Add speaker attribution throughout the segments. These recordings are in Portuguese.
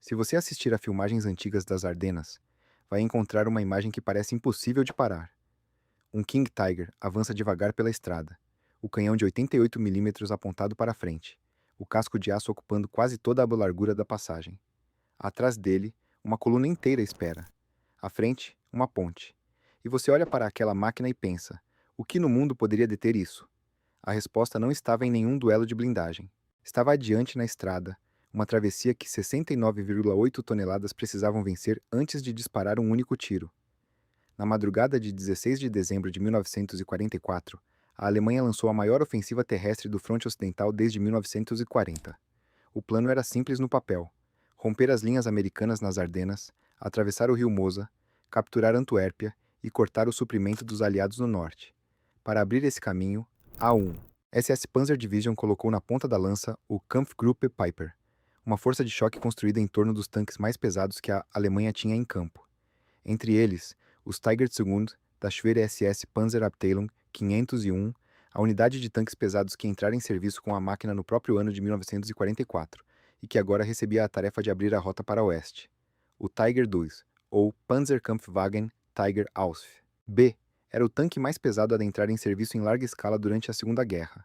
Speaker 1: Se você assistir a filmagens antigas das Ardenas, vai encontrar uma imagem que parece impossível de parar. Um King Tiger avança devagar pela estrada, o canhão de 88 milímetros apontado para frente, o casco de aço ocupando quase toda a largura da passagem. Atrás dele, uma coluna inteira espera. À frente, uma ponte. E você olha para aquela máquina e pensa: o que no mundo poderia deter isso? A resposta não estava em nenhum duelo de blindagem. Estava adiante na estrada, uma travessia que 69,8 toneladas precisavam vencer antes de disparar um único tiro. Na madrugada de 16 de dezembro de 1944, a Alemanha lançou a maior ofensiva terrestre do fronte ocidental desde 1940. O plano era simples no papel: romper as linhas americanas nas Ardenas, atravessar o rio Mosa, capturar Antuérpia e cortar o suprimento dos aliados no norte. Para abrir esse caminho, a 1. SS Panzer Division colocou na ponta da lança o Kampfgruppe Peiper, uma força de choque construída em torno dos tanques mais pesados que a Alemanha tinha em campo. Entre eles, os Tiger II da Schwere SS Panzerabteilung 501, a unidade de tanques pesados que entrara em serviço com a máquina no próprio ano de 1944, e que agora recebia a tarefa de abrir a rota para o oeste. O Tiger II, ou Panzerkampfwagen Tiger Ausf. B. Era o tanque mais pesado a entrar em serviço em larga escala durante a Segunda Guerra.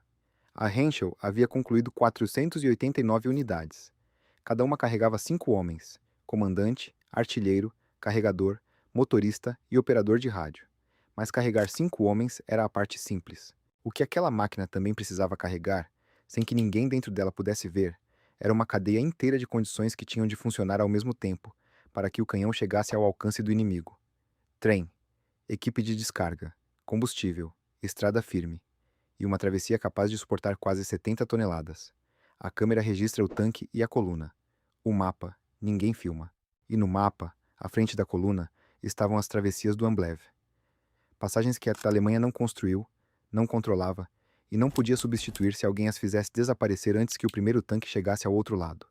Speaker 1: A Henschel havia concluído 489 unidades. Cada uma carregava 5 homens: comandante, artilheiro, carregador, motorista e operador de rádio. Mas carregar 5 homens era a parte simples. O que aquela máquina também precisava carregar, sem que ninguém dentro dela pudesse ver, era uma cadeia inteira de condições que tinham de funcionar ao mesmo tempo, para que o canhão chegasse ao alcance do inimigo. Trem, equipe de descarga, combustível, estrada firme e uma travessia capaz de suportar quase 70 toneladas. A câmera registra o tanque e a coluna. O mapa, ninguém filma. E no mapa, à frente da coluna, estavam as travessias do Amblev. Passagens que a Alemanha não construiu, não controlava e não podia substituir se alguém as fizesse desaparecer antes que o primeiro tanque chegasse ao outro lado.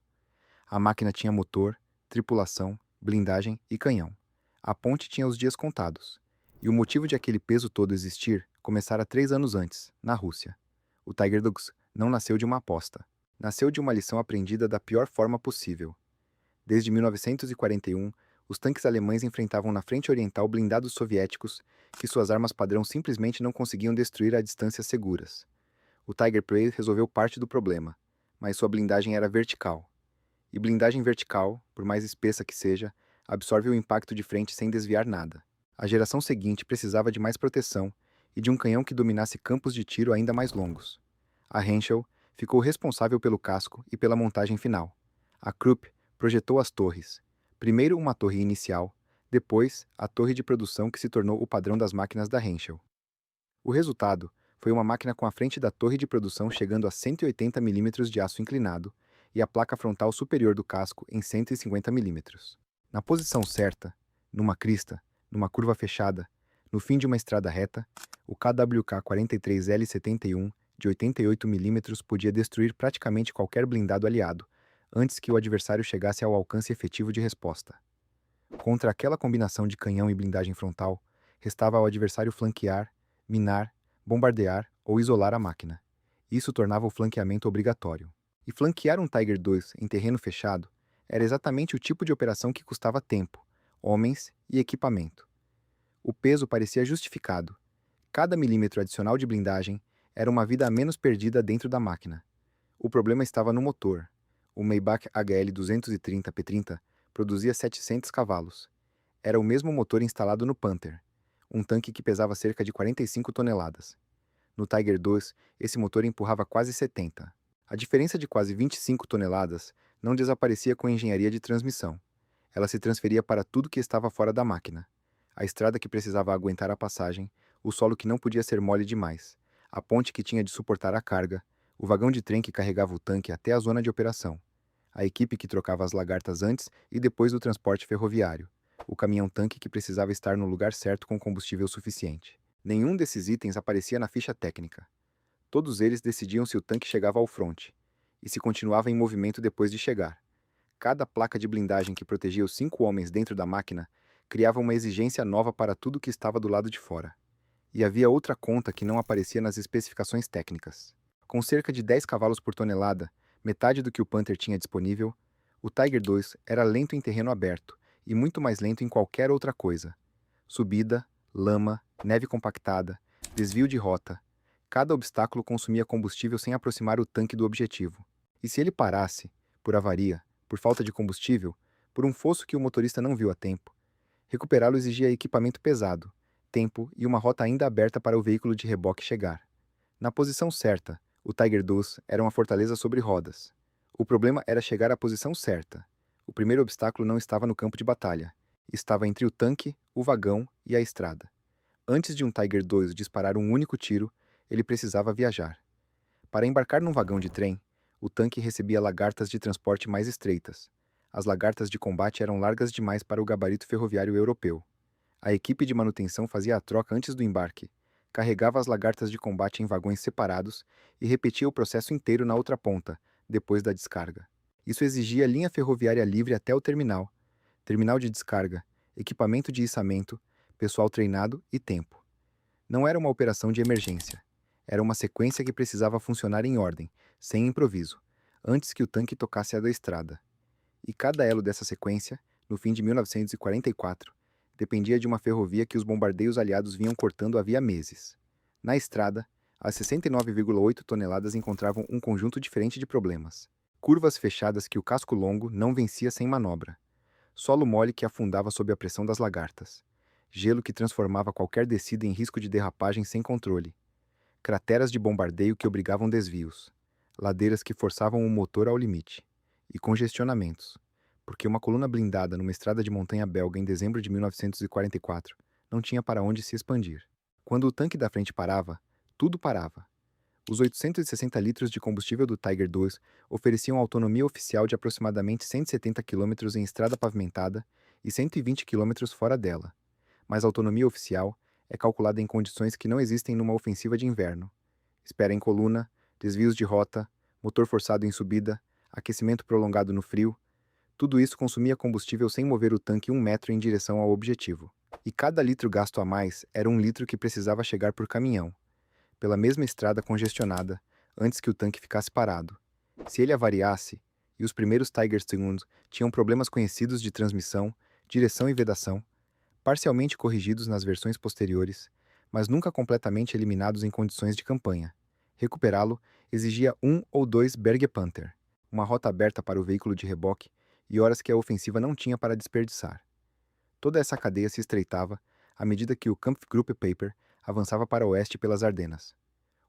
Speaker 1: A máquina tinha motor, tripulação, blindagem e canhão. A ponte tinha os dias contados. E o motivo de aquele peso todo existir começara 3 anos antes, na Rússia. O Tiger Dogs não nasceu de uma aposta. Nasceu de uma lição aprendida da pior forma possível. Desde 1941, os tanques alemães enfrentavam na frente oriental blindados soviéticos que suas armas padrão simplesmente não conseguiam destruir a distâncias seguras. O Tiger Prey resolveu parte do problema, mas sua blindagem era vertical. E blindagem vertical, por mais espessa que seja, absorve o impacto de frente sem desviar nada. A geração seguinte precisava de mais proteção e de um canhão que dominasse campos de tiro ainda mais longos. A Henschel ficou responsável pelo casco e pela montagem final. A Krupp projetou as torres. Primeiro uma torre inicial, depois a torre de produção que se tornou o padrão das máquinas da Henschel. O resultado foi uma máquina com a frente da torre de produção chegando a 180 milímetros de aço inclinado e a placa frontal superior do casco em 150 milímetros. Na posição certa, numa crista, numa curva fechada, no fim de uma estrada reta, o KWK 43L71 de 88 milímetros podia destruir praticamente qualquer blindado aliado, antes que o adversário chegasse ao alcance efetivo de resposta. Contra aquela combinação de canhão e blindagem frontal, restava ao adversário flanquear, minar, bombardear ou isolar a máquina. Isso tornava o flanqueamento obrigatório. E flanquear um Tiger II em terreno fechado era exatamente o tipo de operação que custava tempo, homens e equipamento. O peso parecia justificado. Cada milímetro adicional de blindagem era uma vida a menos perdida dentro da máquina. O problema estava no motor. O Maybach HL 230 P30 produzia 700 cavalos. Era o mesmo motor instalado no Panther, um tanque que pesava cerca de 45 toneladas. No Tiger II, esse motor empurrava quase 70. A diferença de quase 25 toneladas não desaparecia com a engenharia de transmissão. Ela se transferia para tudo que estava fora da máquina. A estrada que precisava aguentar a passagem, o solo que não podia ser mole demais, a ponte que tinha de suportar a carga, o vagão de trem que carregava o tanque até a zona de operação, a equipe que trocava as lagartas antes e depois do transporte ferroviário, o caminhão-tanque que precisava estar no lugar certo com combustível suficiente. Nenhum desses itens aparecia na ficha técnica. Todos eles decidiam se o tanque chegava ao fronte, e se continuava em movimento depois de chegar. Cada placa de blindagem que protegia os 5 homens dentro da máquina criava uma exigência nova para tudo que estava do lado de fora. E havia outra conta que não aparecia nas especificações técnicas. Com cerca de 10 cavalos por tonelada, metade do que o Panther tinha disponível, O Tiger II era lento em terreno aberto e muito mais lento em qualquer outra coisa. Subida, lama, neve compactada, desvio de rota. Cada obstáculo consumia combustível sem aproximar o tanque do objetivo. E se ele parasse, por avaria, por falta de combustível, por um fosso que o motorista não viu a tempo, recuperá-lo exigia equipamento pesado, tempo e uma rota ainda aberta para o veículo de reboque chegar. Na posição certa, o Tiger II era uma fortaleza sobre rodas. O problema era chegar à posição certa. O primeiro obstáculo não estava no campo de batalha. Estava entre o tanque, o vagão e a estrada. Antes de um Tiger II disparar um único tiro, ele precisava viajar. Para embarcar num vagão de trem, o tanque recebia lagartas de transporte mais estreitas. As lagartas de combate eram largas demais para o gabarito ferroviário europeu. A equipe de manutenção fazia a troca antes do embarque, carregava as lagartas de combate em vagões separados e repetia o processo inteiro na outra ponta, depois da descarga. Isso exigia linha ferroviária livre até o terminal, terminal de descarga, equipamento de içamento, pessoal treinado e tempo. Não era uma operação de emergência. Era uma sequência que precisava funcionar em ordem, sem improviso, antes que o tanque tocasse a da estrada. E cada elo dessa sequência, no fim de 1944, dependia de uma ferrovia que os bombardeios aliados vinham cortando havia meses. Na estrada, as 69,8 toneladas encontravam um conjunto diferente de problemas. Curvas fechadas que o casco longo não vencia sem manobra. Solo mole que afundava sob a pressão das lagartas. Gelo que transformava qualquer descida em risco de derrapagem sem controle. Crateras de bombardeio que obrigavam desvios. Ladeiras que forçavam o motor ao limite. E congestionamentos. Porque uma coluna blindada numa estrada de montanha belga em dezembro de 1944 não tinha para onde se expandir. Quando o tanque da frente parava, tudo parava. Os 860 litros de combustível do Tiger II ofereciam autonomia oficial de aproximadamente 170 km em estrada pavimentada e 120 km fora dela. Mas a autonomia oficial é calculada em condições que não existem numa ofensiva de inverno. Espera em coluna, desvios de rota, motor forçado em subida, aquecimento prolongado no frio. Tudo isso consumia combustível sem mover o tanque 1 metro em direção ao objetivo. E cada litro gasto a mais era um litro que precisava chegar por caminhão, pela mesma estrada congestionada, antes que o tanque ficasse parado. Se ele avariasse, e os primeiros Tiger II tinham problemas conhecidos de transmissão, direção e vedação, parcialmente corrigidos nas versões posteriores, mas nunca completamente eliminados em condições de campanha. Recuperá-lo exigia 1 ou 2 Berge Panther, uma rota aberta para o veículo de reboque e horas que a ofensiva não tinha para desperdiçar. Toda essa cadeia se estreitava à medida que o Kampfgruppe Peiper avançava para oeste pelas Ardenas.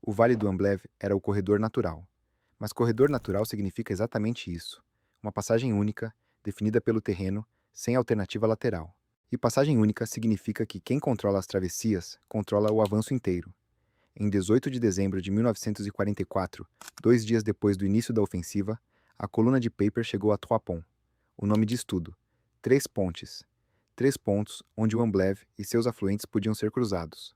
Speaker 1: O Vale do Amblève era o corredor natural. Mas corredor natural significa exatamente isso: uma passagem única, definida pelo terreno, sem alternativa lateral. E passagem única significa que quem controla as travessias controla o avanço inteiro. Em 18 de dezembro de 1944, 2 dias depois do início da ofensiva, a coluna de Peiper chegou a Trois Ponts. O nome diz tudo: 3 pontes. 3 pontos onde o Amblève e seus afluentes podiam ser cruzados.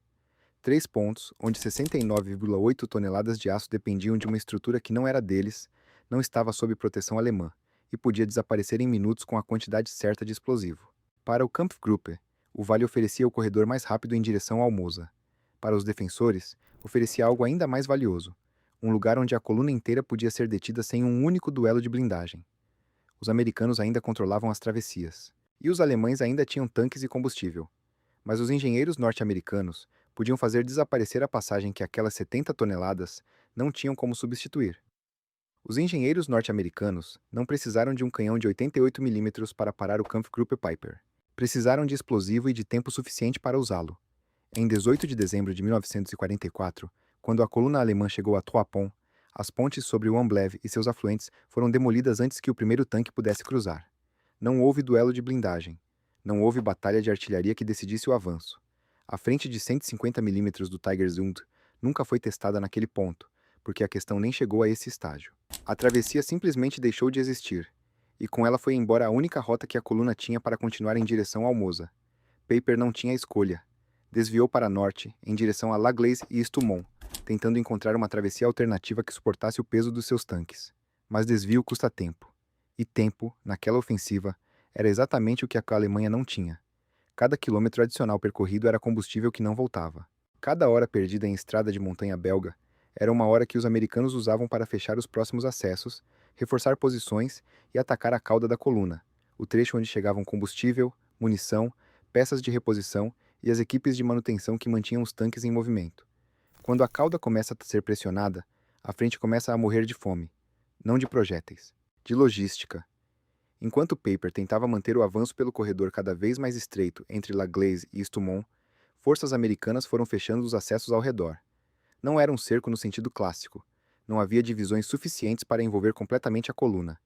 Speaker 1: 3 pontos onde 69,8 toneladas de aço dependiam de uma estrutura que não era deles, não estava sob proteção alemã, e podia desaparecer em minutos com a quantidade certa de explosivo. Para o Kampfgruppe, o vale oferecia o corredor mais rápido em direção ao Mosa. Para os defensores, oferecia algo ainda mais valioso: um lugar onde a coluna inteira podia ser detida sem um único duelo de blindagem. Os americanos ainda controlavam as travessias. E os alemães ainda tinham tanques e combustível. Mas os engenheiros norte-americanos podiam fazer desaparecer a passagem que aquelas 70 toneladas não tinham como substituir. Os engenheiros norte-americanos não precisaram de um canhão de 88 milímetros para parar o Kampfgruppe Peiper. Precisaram de explosivo e de tempo suficiente para usá-lo. Em 18 de dezembro de 1944, quando a coluna alemã chegou a Trois Ponts, as pontes sobre o Amblève e seus afluentes foram demolidas antes que o primeiro tanque pudesse cruzar. Não houve duelo de blindagem. Não houve batalha de artilharia que decidisse o avanço. A frente de 150 milímetros do Tiger II nunca foi testada naquele ponto, porque a questão nem chegou a esse estágio. A travessia simplesmente deixou de existir, e com ela foi embora a única rota que a coluna tinha para continuar em direção ao Mosa. Peiper não tinha escolha. Desviou para norte, em direção a La Glaise e Stoumont, tentando encontrar uma travessia alternativa que suportasse o peso dos seus tanques. Mas desvio custa tempo. E tempo, naquela ofensiva, era exatamente o que a Alemanha não tinha. Cada quilômetro adicional percorrido era combustível que não voltava. Cada hora perdida em estrada de montanha belga era uma hora que os americanos usavam para fechar os próximos acessos, reforçar posições e atacar a cauda da coluna, o trecho onde chegavam combustível, munição, peças de reposição e as equipes de manutenção que mantinham os tanques em movimento. Quando a cauda começa a ser pressionada, a frente começa a morrer de fome, não de projéteis, de logística. Enquanto Paper tentava manter o avanço pelo corredor cada vez mais estreito entre La Glaise e Stoumont, forças americanas foram fechando os acessos ao redor. Não era um cerco no sentido clássico. Não havia divisões suficientes para envolver completamente a coluna.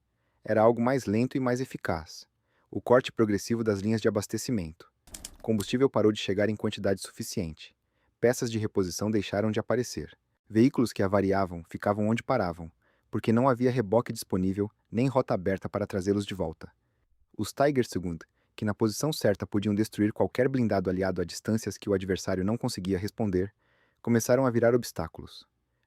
Speaker 1: Era algo mais lento e mais eficaz. O corte progressivo das linhas de abastecimento. O combustível parou de chegar em quantidade suficiente. Peças de reposição deixaram de aparecer. Veículos que avariavam ficavam onde paravam, porque não havia reboque disponível nem rota aberta para trazê-los de volta. Os Tiger II, que na posição certa podiam destruir qualquer blindado aliado a distâncias que o adversário não conseguia responder, começaram a virar obstáculos.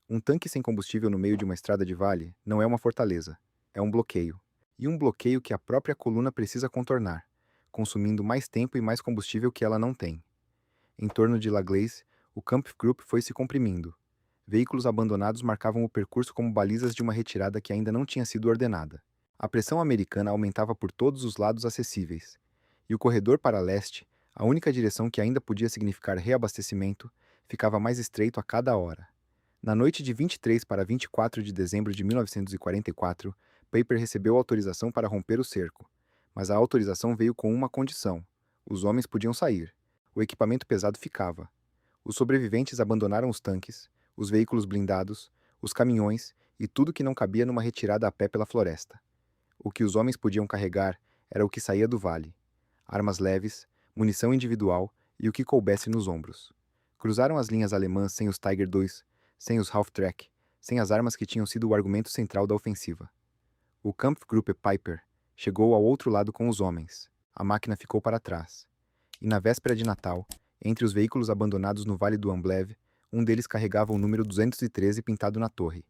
Speaker 1: Um tanque sem combustível no meio de uma estrada de vale não é uma fortaleza, é um bloqueio. E um bloqueio que a própria coluna precisa contornar, consumindo mais tempo e mais combustível que ela não tem. Em torno de La Glaise, o Kampfgruppe foi se comprimindo. Veículos abandonados marcavam o percurso como balizas de uma retirada que ainda não tinha sido ordenada. A pressão americana aumentava por todos os lados acessíveis. E o corredor para leste, a única direção que ainda podia significar reabastecimento, ficava mais estreito a cada hora. Na noite de 23 para 24 de dezembro de 1944, Paper recebeu autorização para romper o cerco. Mas a autorização veio com uma condição: os homens podiam sair. O equipamento pesado ficava. Os sobreviventes abandonaram os tanques, os veículos blindados, os caminhões e tudo que não cabia numa retirada a pé pela floresta. O que os homens podiam carregar era o que saía do vale: armas leves, munição individual e o que coubesse nos ombros. Cruzaram as linhas alemãs sem os Tiger II, sem os Half-Track, sem as armas que tinham sido o argumento central da ofensiva. O Kampfgruppe Piper chegou ao outro lado com os homens. A máquina ficou para trás. E na véspera de Natal, entre os veículos abandonados no Vale do Amblève, um deles carregava o número 213 pintado na torre.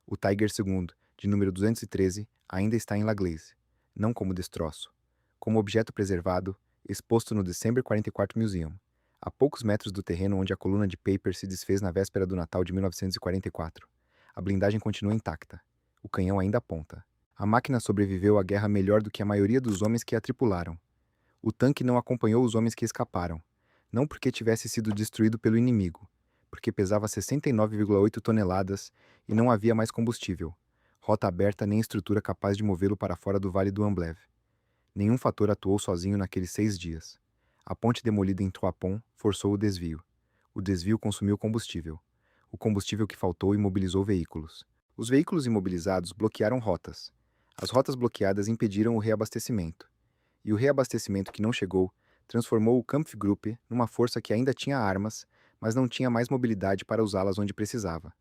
Speaker 1: O Tiger II, de número 213, ainda está em La Glaise, não como destroço, como objeto preservado, exposto no December 44 Museum, a poucos metros do terreno onde a coluna de Paper se desfez na véspera do Natal de 1944. A blindagem continua intacta. O canhão ainda aponta. A máquina sobreviveu à guerra melhor do que a maioria dos homens que a tripularam. O tanque não acompanhou os homens que escaparam, não porque tivesse sido destruído pelo inimigo, porque pesava 69,8 toneladas e não havia mais combustível, rota aberta nem estrutura capaz de movê-lo para fora do Vale do Amblève. Nenhum fator atuou sozinho naqueles 6 dias. A ponte demolida em Trois Ponts forçou o desvio. O desvio consumiu combustível. O combustível que faltou imobilizou veículos. Os veículos imobilizados bloquearam rotas. As rotas bloqueadas impediram o reabastecimento. E o reabastecimento que não chegou transformou o Kampfgruppe numa força que ainda tinha armas, mas não tinha mais mobilidade para usá-las onde precisava.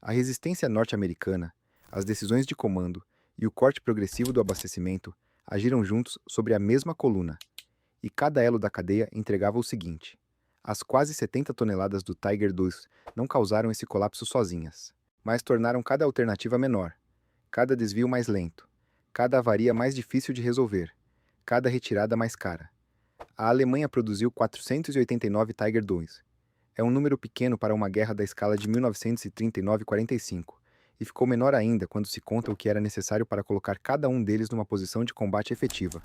Speaker 1: A resistência norte-americana, as decisões de comando e o corte progressivo do abastecimento agiram juntos sobre a mesma coluna, e cada elo da cadeia entregava o seguinte: as quase 70 toneladas do Tiger II não causaram esse colapso sozinhas, mas tornaram cada alternativa menor, cada desvio mais lento, cada avaria mais difícil de resolver, cada retirada mais cara. A Alemanha produziu 489 Tiger II. É um número pequeno para uma guerra da escala de 1939-45, e ficou menor ainda quando se conta o que era necessário para colocar cada um deles numa posição de combate efetiva.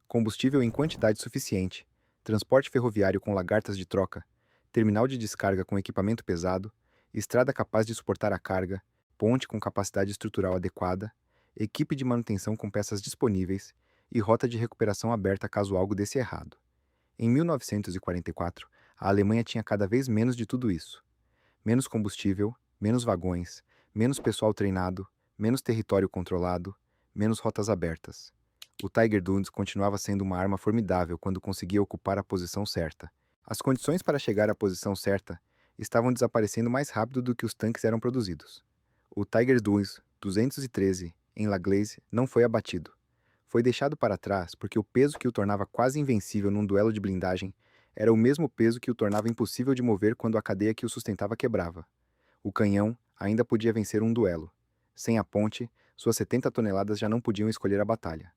Speaker 1: Combustível em quantidade suficiente, transporte ferroviário com lagartas de troca, terminal de descarga com equipamento pesado, estrada capaz de suportar a carga, ponte com capacidade estrutural adequada, equipe de manutenção com peças disponíveis e rota de recuperação aberta caso algo desse errado. Em 1944, a Alemanha tinha cada vez menos de tudo isso. Menos combustível, menos vagões, menos pessoal treinado, menos território controlado, menos rotas abertas. O Tiger II continuava sendo uma arma formidável quando conseguia ocupar a posição certa. As condições para chegar à posição certa estavam desaparecendo mais rápido do que os tanques eram produzidos. O Tiger II 213, em La Glaise, não foi abatido. Foi deixado para trás porque o peso que o tornava quase invencível num duelo de blindagem era o mesmo peso que o tornava impossível de mover quando a cadeia que o sustentava quebrava. O canhão ainda podia vencer um duelo. Sem a ponte, suas 70 toneladas já não podiam escolher a batalha.